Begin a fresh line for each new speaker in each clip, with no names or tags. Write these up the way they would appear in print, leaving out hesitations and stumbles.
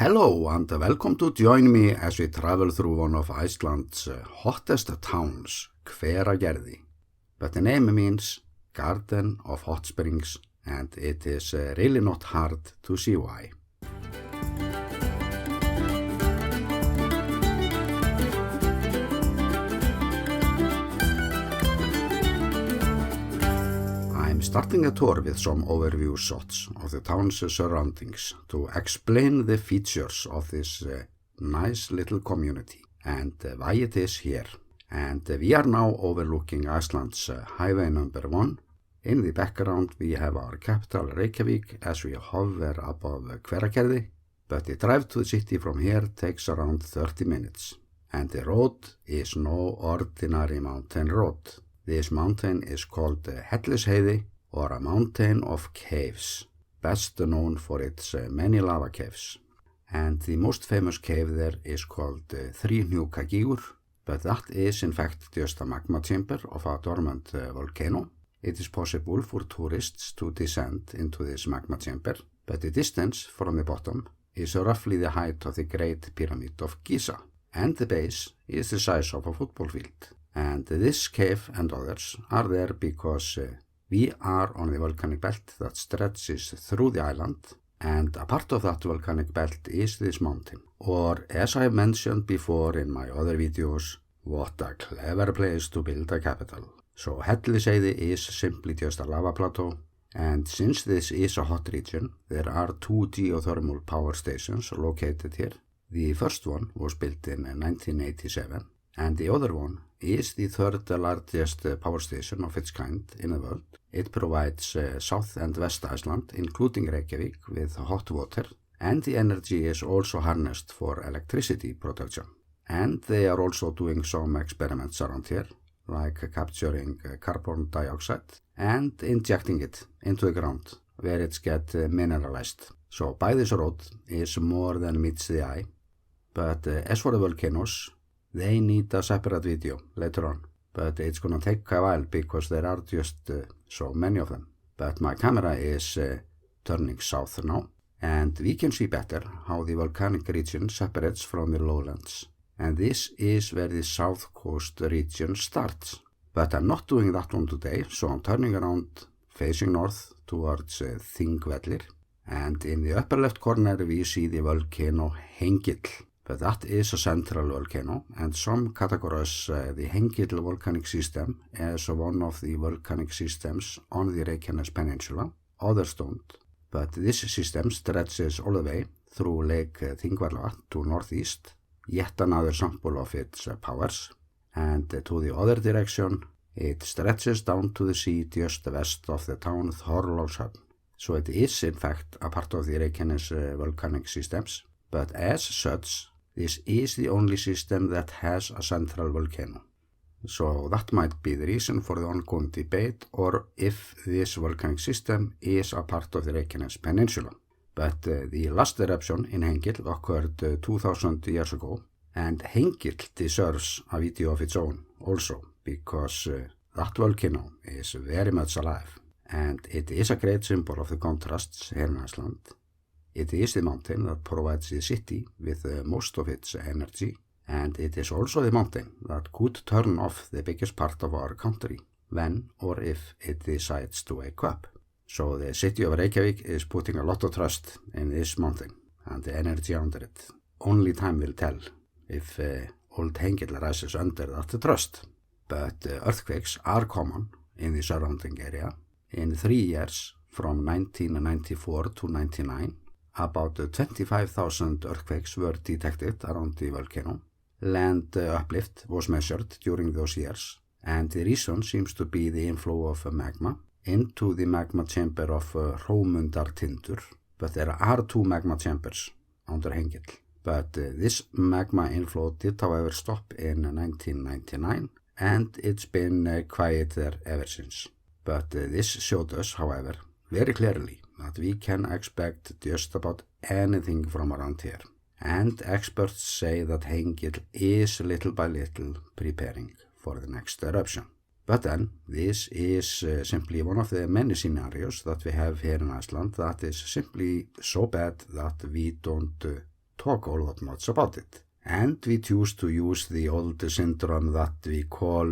Hello and welcome to join me as we travel through one of Iceland's hottest towns, Hveragerði. But the name means Garden of Hot Springs, and it is really not hard to see why. I'm starting a tour with some overview shots of the town's surroundings to explain the features of this nice little community and why it is here. And we are now overlooking Iceland's highway number 1. In the background we have our capital Reykjavík as we hover above Hveragerði, but the drive to the city from here takes around 30 minutes. And the road is no ordinary mountain road. This mountain is called Hellisheiði, or a mountain of caves, best known for its many lava caves. And the most famous cave there is called Þríhnjúkagígur, but that is in fact just a magma chamber of a dormant volcano. It is possible for tourists to descend into this magma chamber, but the distance from the bottom is roughly the height of the Great Pyramid of Giza, and the base is the size of a football field. And this cave and others are there because we are on the volcanic belt that stretches through the island, and a part of that volcanic belt is this mountain. Or, as I mentioned before in my other videos, what a clever place to build a capital. So Hellisheiði is simply just a lava plateau, and since this is a hot region, there are 2 geothermal power stations located here. The first one was built in 1987, and the other one is the third largest power station of its kind in the world. It provides South and West Iceland, including Reykjavík, with hot water, and the energy is also harnessed for electricity production. And they are also doing some experiments around here, like capturing carbon dioxide and injecting it into the ground, where it gets mineralized. So by this road is more than meets the eye. But as for the volcanoes, they need a separate video later on, but it's gonna take a while because there are just so many of them. But my camera is turning south now, and we can see better how the volcanic region separates from the lowlands. And this is where the south coast region starts. But I'm not doing that one today, so I'm turning around facing north towards Þingvellir. And in the upper left corner we see the volcano Hengill. But that is a central volcano, and some categorize the Hengill volcanic system as one of the volcanic systems on the Reykjanes Peninsula. Others don't. But this system stretches all the way through Lake Þingvellir to northeast, yet another sample of its powers. And to the other direction, it stretches down to the sea just west of the town Þorlákshöfn. So it is in fact a part of the Reykjanes volcanic systems, but as such, this is the only system that has a central volcano. So that might be the reason for the ongoing debate, or if this volcanic system is a part of the Reykjanes Peninsula. But the last eruption in Hengill occurred 2000 years ago, and Hengill deserves a video of its own also, because that volcano is very much alive, and it is a great symbol of the contrasts here in Iceland. It is the mountain that provides the city with most of its energy, and it is also the mountain that could turn off the biggest part of our country when or if it decides to wake up. So the city of Reykjavík is putting a lot of trust in this mountain and the energy under it. Only time will tell if old Hengill rises under that trust. But earthquakes are common in the surrounding area. In 3 years, from 1994 to 1999, about 25,000 earthquakes were detected around the volcano. Land uplift was measured during those years, and the reason seems to be the inflow of magma into the magma chamber of Hrómundartindur. But there are 2 magma chambers under Hengill. But this magma inflow did however stop in 1999, and it's been quiet there ever since. But this showed us, however, very clearly that we can expect just about anything from around here. And experts say that Hengill is little by little preparing for the next eruption. But then, this is simply one of the many scenarios that we have here in Iceland that is simply so bad that we don't talk all that much about it. And we choose to use the old syndrome that we call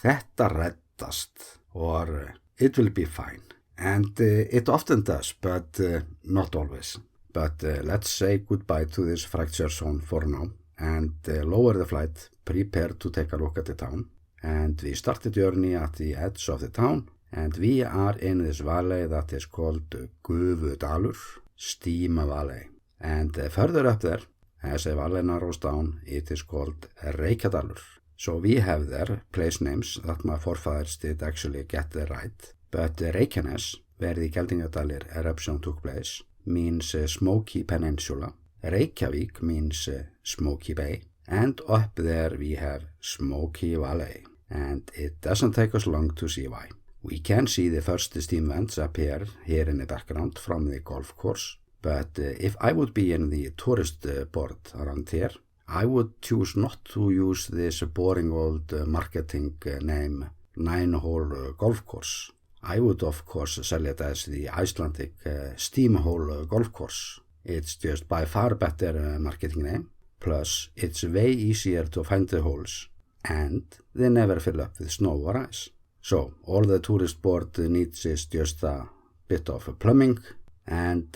þetta reddast or it will be fine. And it often does, but not always. But let's say goodbye to this fracture zone for now and lower the flight, prepare to take a look at the town. And we start the journey at the edge of the town, and we are in this valley that is called Gufudalur, Steam Valley. And further up there, as the valley narrows down, it is called Reykjadalur. So we have there place names that my forefathers did actually get right. But Reykjanes, where the Geldingadalir eruption took place, means Smoky Peninsula. Reykjavík means Smoky Bay. And up there we have Smoky Valley. And it doesn't take us long to see why. We can see the first steam vents appear here in the background from the golf course. But if I would be in the tourist board around here, I would choose not to use this boring old marketing name 9-hole golf course. I would of course sell it as the Icelandic steam hole golf course. It's just by far better marketing name. Plus, it's way easier to find the holes, and they never fill up with snow or ice. So, all the tourist board needs is just a bit of plumbing, and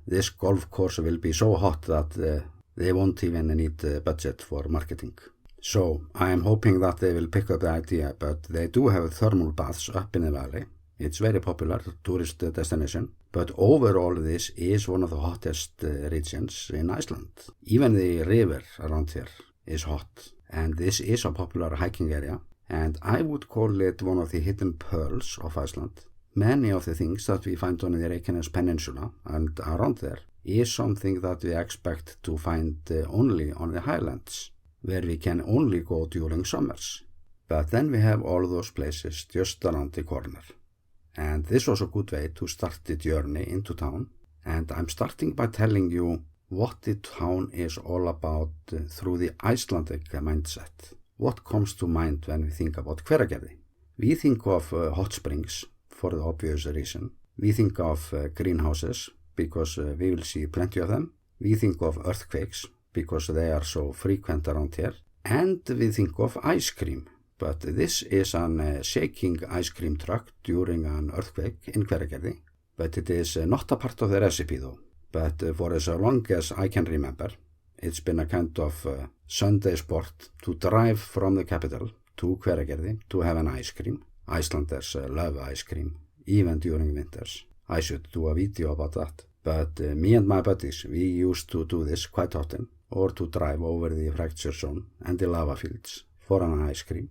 this golf course will be so hot that they won't even need budget for marketing. So, I am hoping that they will pick up the idea, but they do have thermal baths up in the valley. It's very popular tourist destination, but overall this is one of the hottest regions in Iceland. Even the river around here is hot, and this is a popular hiking area, and I would call it one of the hidden pearls of Iceland. Many of the things that we find on the Reykjanes Peninsula and around there is something that we expect to find only on the highlands, where we can only go during summers. But then we have all those places just around the corner. And this was a good way to start the journey into town. And I'm starting by telling you what the town is all about through the Icelandic mindset. What comes to mind when we think about Hveragerði? We think of hot springs for the obvious reason. We think of greenhouses because we will see plenty of them. We think of earthquakes because they are so frequent around here. And we think of ice cream. But this is an shaking ice cream truck during an earthquake in Hveragerði. But it is not a part of the recipe though. But for as long as I can remember, it's been a kind of Sunday sport to drive from the capital to Hveragerði to have an ice cream. Icelanders love ice cream, even during winters. I should do a video about that. But me and my buddies, we used to do this quite often, or to drive over the fracture zone and the lava fields for an ice cream.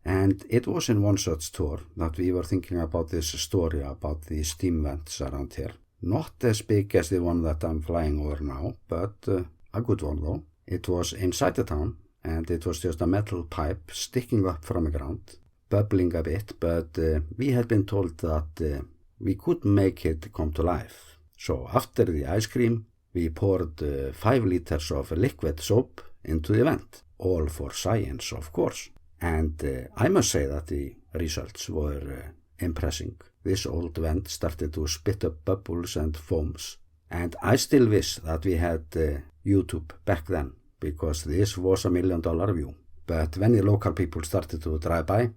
And it was in one such tour that we were thinking about this story about the steam vents around here. Not as big as the one that I'm flying over now, but a good one though. It was inside the town, and it was just a metal pipe sticking up from the ground, bubbling a bit, but we had been told that we could make it come to life. So after the ice cream, we poured 5 liters of liquid soap into the vent, all for science of course. And I must say that the results were impressive. This old vent started to spit up bubbles and foams. And I still wish that we had YouTube back then, because this was $1 million view. But when the local people started to drive by,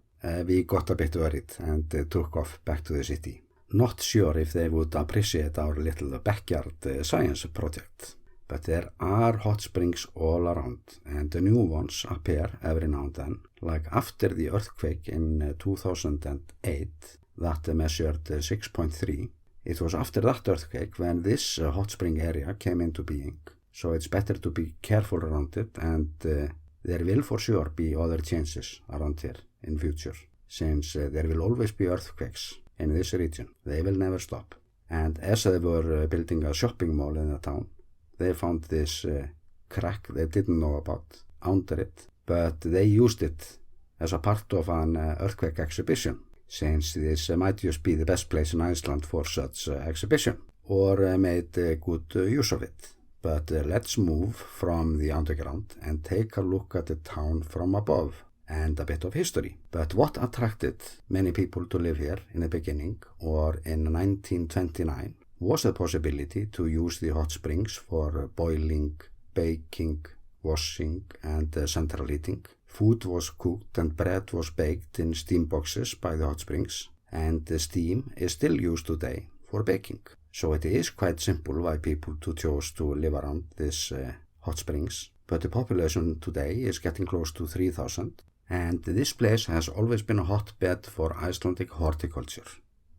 we got a bit worried and took off back to the city. Not sure if they would appreciate our little backyard science project. But there are hot springs all around, and the new ones appear every now and then. Like after the earthquake in 2008 that measured 6.3. It was after that earthquake when this hot spring area came into being. So it's better to be careful around it, and there will for sure be other changes around here in future, since there will always be earthquakes in this region. They will never stop. And as they were building a shopping mall in the town, they found this crack they didn't know about under it, but they used it as a part of an earthquake exhibition, since this might just be the best place in Iceland for such exhibition, or made good use of it. But let's move from the underground and take a look at the town from above and a bit of history. But what attracted many people to live here in the beginning, or in 1929, was the possibility to use the hot springs for boiling baking, washing, and central heating. Food was cooked and bread was baked in steam boxes by the hot springs, and the steam is still used today for baking. So it is quite simple why people to choose to live around this hot springs. But the population today is getting close to 3,000, and this place has always been a hotbed for Icelandic horticulture,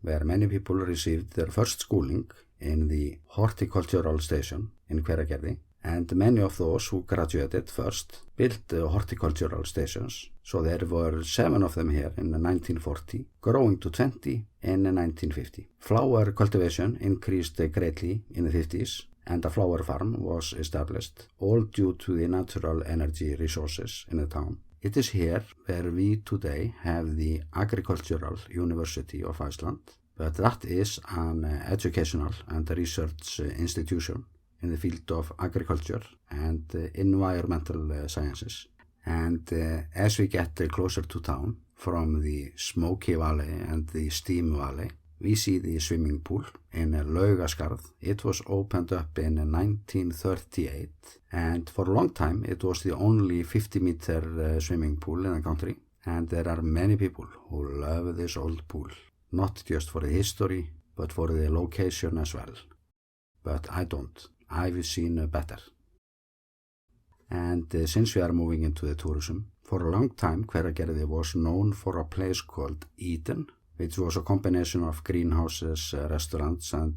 where many people received their first schooling in the horticultural station in Hveragerði, and many of those who graduated first built horticultural stations. So there were 7 of them here in 1940, growing to 20 in 1950. Flower cultivation increased greatly in the 50s, and a flower farm was established, all due to the natural energy resources in the town. It is here where we today have the Agricultural University of Iceland, but that is an educational and research institution in the field of agriculture and environmental sciences. And as we get closer to town, from the Smoky Valley and the Steam Valley, we see the swimming pool in Laugaskarð. It was opened up in 1938, and for a long time it was the only 50-meter swimming pool in the country. And there are many people who love this old pool, not just for the history, but for the location as well. But I don't. I've seen better. And since we are moving into the tourism, for a long time Hveragerði was known for a place called Eden, which was a combination of greenhouses, restaurants, and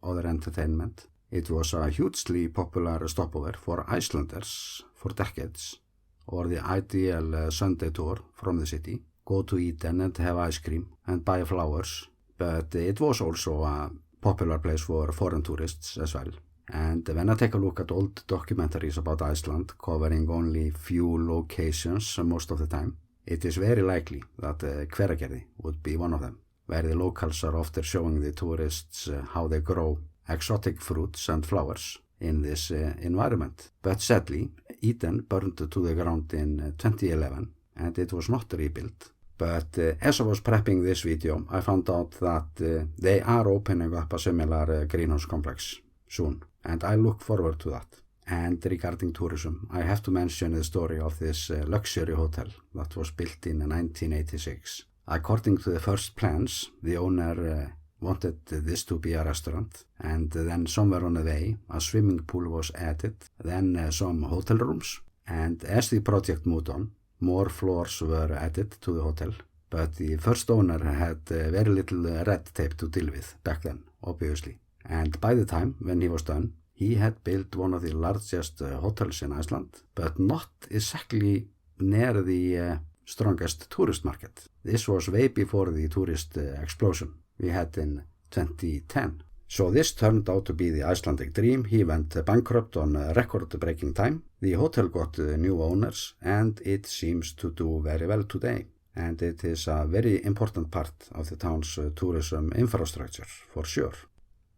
other entertainment. It was a hugely popular stopover for Icelanders for decades, or the ideal Sunday tour from the city. Go to Eden and have ice cream and buy flowers. But it was also a popular place for foreign tourists as well. And when I take a look at old documentaries about Iceland, covering only few locations most of the time, it is very likely that Hveragerði would be one of them, where the locals are often showing the tourists how they grow exotic fruits and flowers in this environment. But sadly, Eden burned to the ground in 2011, and it was not rebuilt. But as I was prepping this video, I found out that they are opening up a similar greenhouse complex soon, and I look forward to that. And regarding tourism, I have to mention the story of this luxury hotel that was built in 1986. According to the first plans, the owner wanted this to be a restaurant, and then somewhere on the way a swimming pool was added, then some hotel rooms, and as the project moved on, more floors were added to the hotel. But the first owner had very little red tape to deal with back then, obviously. And by the time when he was done, he had built one of the largest hotels in Iceland, but not exactly near the strongest tourist market. This was way before the tourist explosion we had in 2010. So this turned out to be the Icelandic dream. He went bankrupt on record-breaking time. The hotel got new owners, and it seems to do very well today. And it is a very important part of the town's tourism infrastructure, for sure.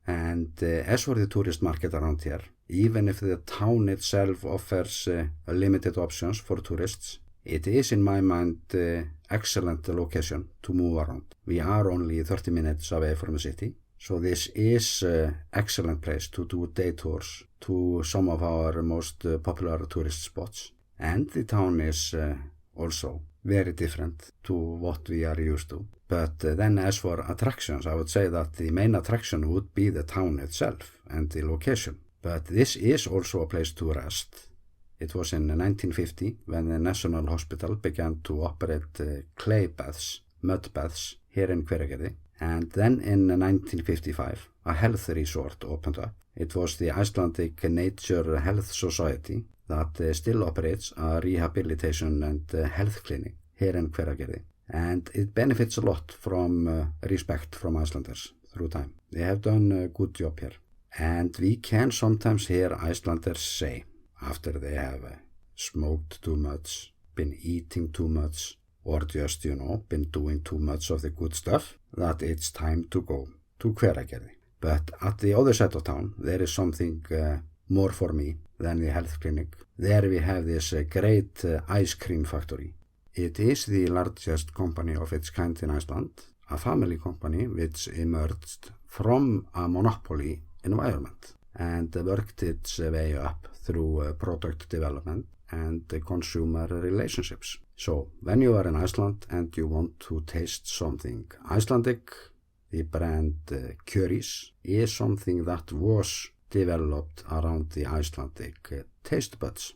And as for the tourist market around here, even if the town itself offers limited options for tourists, it is in my mind excellent location to move around. We are only 30 minutes away from the city, so this is excellent place to do day tours to some of our most popular tourist spots. And the town is also very different to what we are used to. But then as for attractions, I would say that the main attraction would be the town itself and the location. But this is also a place to rest. It was in 1950 when the National Hospital began to operate clay baths, mud baths, here in Hveragerði. And then in 1955, a health resort opened up. It was the Icelandic Nature Health Society that still operates a rehabilitation and health clinic here in Hveragerði. And it benefits a lot from respect from Icelanders through time. They have done a good job here. And we can sometimes hear Icelanders say, after they have smoked too much, been eating too much, or just, been doing too much of the good stuff, that it's time to go to Hveragerði. But at the other side of town, there is something more for me than the health clinic. There we have this great ice cream factory. It is the largest company of its kind in Iceland, a family company which emerged from a monopoly environment and worked its way up through product development and consumer relationships. So, when you are in Iceland and you want to taste something Icelandic, the brand Kjøris is something that was developed around the Icelandic taste buds.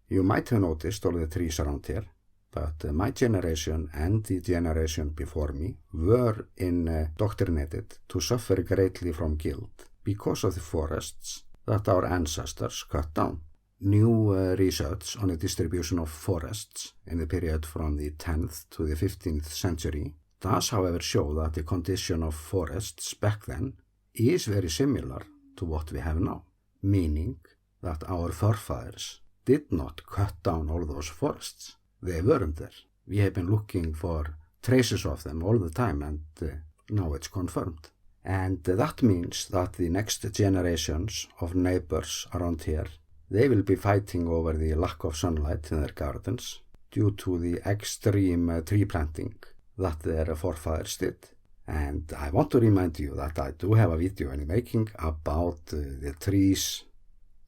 You might have noticed all the trees around here, but my generation and the generation before me were indoctrinated to suffer greatly from guilt because of the forests that our ancestors cut down. New research on the distribution of forests in the period from the 10th to the 15th century does, however, show that the condition of forests back then is very similar to what we have now, meaning that our forefathers did not cut down all those forests. They weren't there. We have been looking for traces of them all the time, and now it's confirmed. And that means that the next generations of neighbors around here, they will be fighting over the lack of sunlight in their gardens due to the extreme tree planting that their forefathers did. And I want to remind you that I do have a video in the making about the trees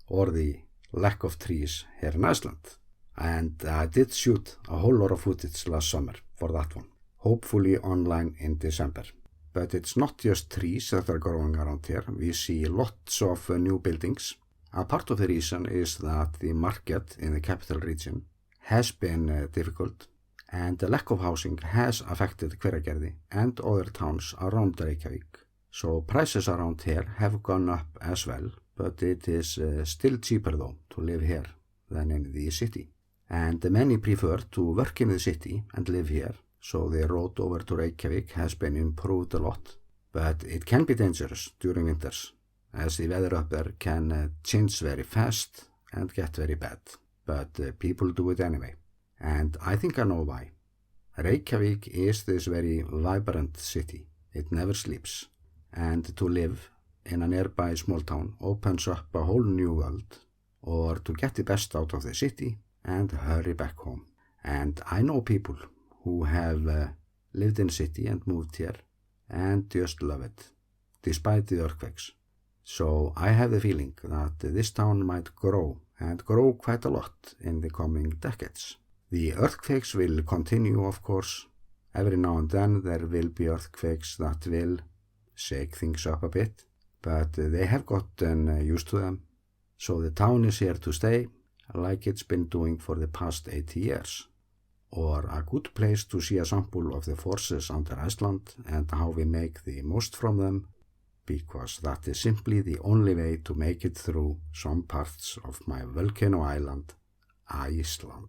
or the lack of trees here in Iceland. And I did shoot a whole lot of footage last summer for that one, hopefully online in December. But it's not just trees that are growing around here. We see lots of new buildings. A part of the reason is that the market in the capital region has been difficult, and the lack of housing has affected Hveragerði and other towns around Reykjavík. So prices around here have gone up as well, but it is still cheaper though to live here than in the city. And many prefer to work in the city and live here, so the road over to Reykjavík has been improved a lot. But it can be dangerous during winters, as the weather up there can change very fast and get very bad. But people do it anyway. And I think I know why. Reykjavík is this very vibrant city. It never sleeps. And to live in a nearby small town opens up a whole new world, or to get the best out of the city and hurry back home. And I know people who have lived in the city and moved here and just love it, despite the earthquakes. So I have the feeling that this town might grow, and grow quite a lot in the coming decades. The earthquakes will continue, of course. Every now and then there will be earthquakes that will shake things up a bit, but they have gotten used to them. So the town is here to stay, like it's been doing for the past 80 years. Or a good place to see a sample of the forces under Iceland and how we make the most from them, because that is simply the only way to make it through some parts of my volcano island, Iceland.